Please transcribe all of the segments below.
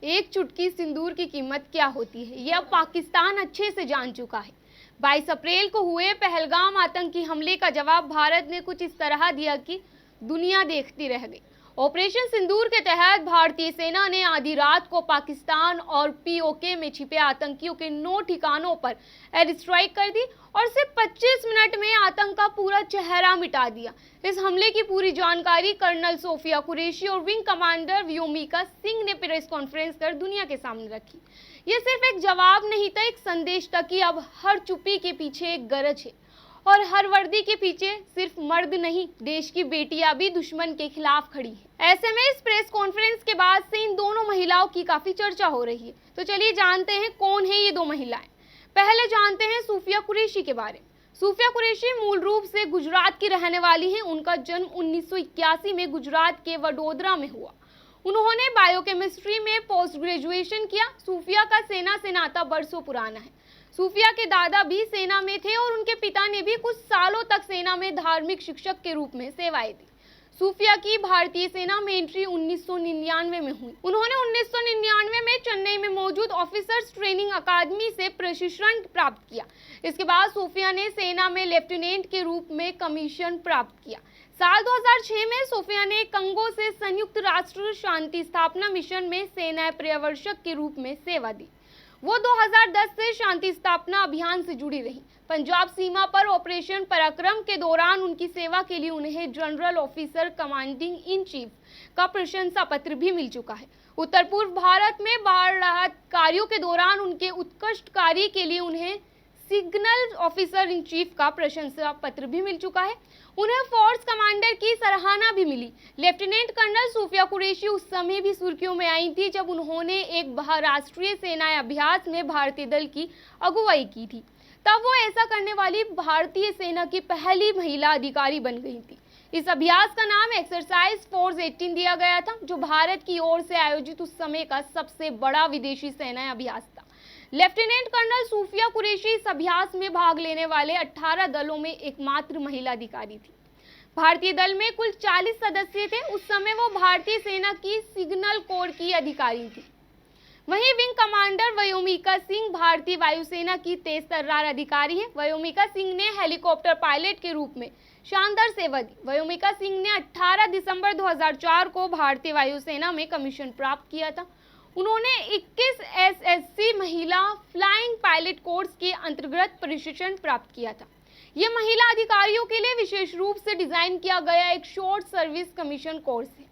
एक चुटकी सिंदूर की कीमत क्या होती है, यह अब पाकिस्तान अच्छे से जान चुका है। 22 अप्रैल को हुए पहलगाम आतंकी हमले का जवाब भारत ने कुछ इस तरह दिया कि दुनिया देखती रह गई। ऑपरेशन सिंदूर के तहत भारतीय सेना ने आधी रात को पाकिस्तान और पीओके में छिपे आतंकियों के 9 ठिकानों पर एयर स्ट्राइक कर दी और सिर्फ 25 मिनट में आतंक का पूरा चेहरा मिटा दिया। इस हमले की पूरी जानकारी कर्नल सोफिया कुरैशी और विंग कमांडर व्योमिका सिंह ने प्रेस कॉन्फ्रेंस कर दुनिया के सामने रखी। ये सिर्फ एक जवाब नहीं था, एक संदेश था कि अब हर चुप्पी के पीछे एक गरज है और हर वर्दी के पीछे सिर्फ मर्द नहीं, देश की बेटियां भी दुश्मन के खिलाफ खड़ी हैं। ऐसे में इस प्रेस कॉन्फ्रेंस के बाद से इन दोनों महिलाओं की काफी चर्चा हो रही है। तो चलिए जानते हैं कौन है ये दो महिलाएं। पहले जानते हैं सूफिया कुरैशी के बारे में। सूफिया कुरैशी मूल रूप से गुजरात की रहने वाली हैं। उनका जन्म 1981 में गुजरात के वडोदरा में हुआ। उन्होंने बायोकेमिस्ट्री में पोस्ट ग्रेजुएशन किया। सूफिया का सेना से नाता बरसों पुराना है। सूफिया के दादा भी सेना में थे और उनके पिता ने भी कुछ सालों तक सेना में धार्मिक शिक्षक के रूप में सेवाएं दी। सूफिया की भारतीय सेना में एंट्री 1999 में हुई। उन्होंने 1999 में चेन्नई में मौजूद ऑफिसर्स ट्रेनिंग अकादमी से प्रशिक्षण प्राप्त किया। इसके बाद सूफिया ने सेना में लेफ्टिनेंट के रूप में कमीशन प्राप्त किया। साल 2006 में सूफिया ने कंगो से संयुक्त राष्ट्र शांति स्थापना मिशन में सेना पर्यवेक्षक के रूप में सेवा दी। वो 2010 से शांति स्थापना अभियान से जुड़ी रही। पंजाब सीमा पर ऑपरेशन पराक्रम के दौरान उनकी सेवा के लिए उन्हें general officer commanding in chief का प्रशंसा पत्र भी मिल चुका है। उत्तर पूर्व भारत में बाढ़ राहत कार्यों के दौरान उनके उत्कृष्ट कार्य के लिए उन्हें सिग्नल ऑफिसर इन चीफ का प्रशंसा पत्र भी मिल चुका है। उन्हें फोर्स कमांडर की सराहना भी मिली। लेफ्टिनेंट कर्नल सूफिया कुरैशी उस समय भी सुर्खियों में आई थी जब उन्होंने एक बहुराष्ट्रीय सेना अभ्यास में भारतीय दल की अगुवाई की थी। तब वो ऐसा करने वाली भारतीय सेना की पहली महिला अधिकारी बन गई थी। इस अभ्यास का नाम एक्सरसाइज फोर्स 18 दिया गया था, जो भारत की ओर से आयोजित उस समय का सबसे बड़ा विदेशी सेना अभ्यास था। लेफ्टिनेंट कर्नल सूफिया कुरैशी इस अभ्यास में भाग लेने वाले 18 दलों में एकमात्र महिला अधिकारी थी। भारतीय दल में कुल 40 सदस्य थे। उस समय वो भारतीय सेना की सिग्नल कोर की अधिकारी थी। वहीं विंग कमांडर व्योमिका सिंह भारतीय वायुसेना की तेज तर्रार अधिकारी है। व्योमिका सिंह ने हेलीकॉप्टर पायलट के रूप में शानदार सेवा दी। व्योमिका सिंह ने 18 दिसंबर 2004 को भारतीय वायुसेना में कमीशन प्राप्त किया था। उन्होंने 21 एसएससी महिला फ्लाइंग पायलट कोर्स के अंतर्गत प्रशिक्षण प्राप्त किया था। यह महिला अधिकारियों के लिए विशेष रूप से डिजाइन किया गया एक शॉर्ट सर्विस कमीशन कोर्स है।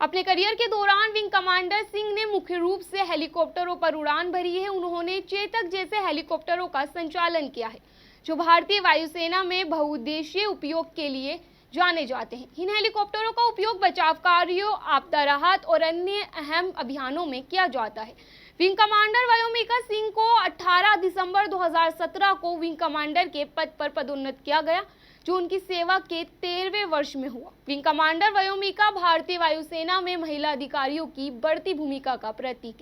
अपने करियर के दौरान विंग कमांडर सिंह ने मुख्य रूप से हेलीकॉप्टरों पर उड़ान भरी है। उन्होंने चेतक जैसे हेलीकॉप्टरों का संचालन किया है, जो भारतीय वायुसेना में बहुउद्देशीय उपयोग के लिए जाने जाते हैं। इन हेलीकॉप्टरों का उपयोग बचाव कार्यों, आपदा राहत और अन्य अहम अभियानों में किया जाता है। विंग कमांडर व्योमिका सिंह को 18 दिसंबर 2017 को विंग कमांडर के पद पर पदोन्नत किया गया, जो उनकी सेवा के 13वें वर्ष में हुआ। विंग कमांडर व्योमिका भारतीय वायुसेना में महिला अधिकारियों की बढ़ती भूमिका का प्रतीक है।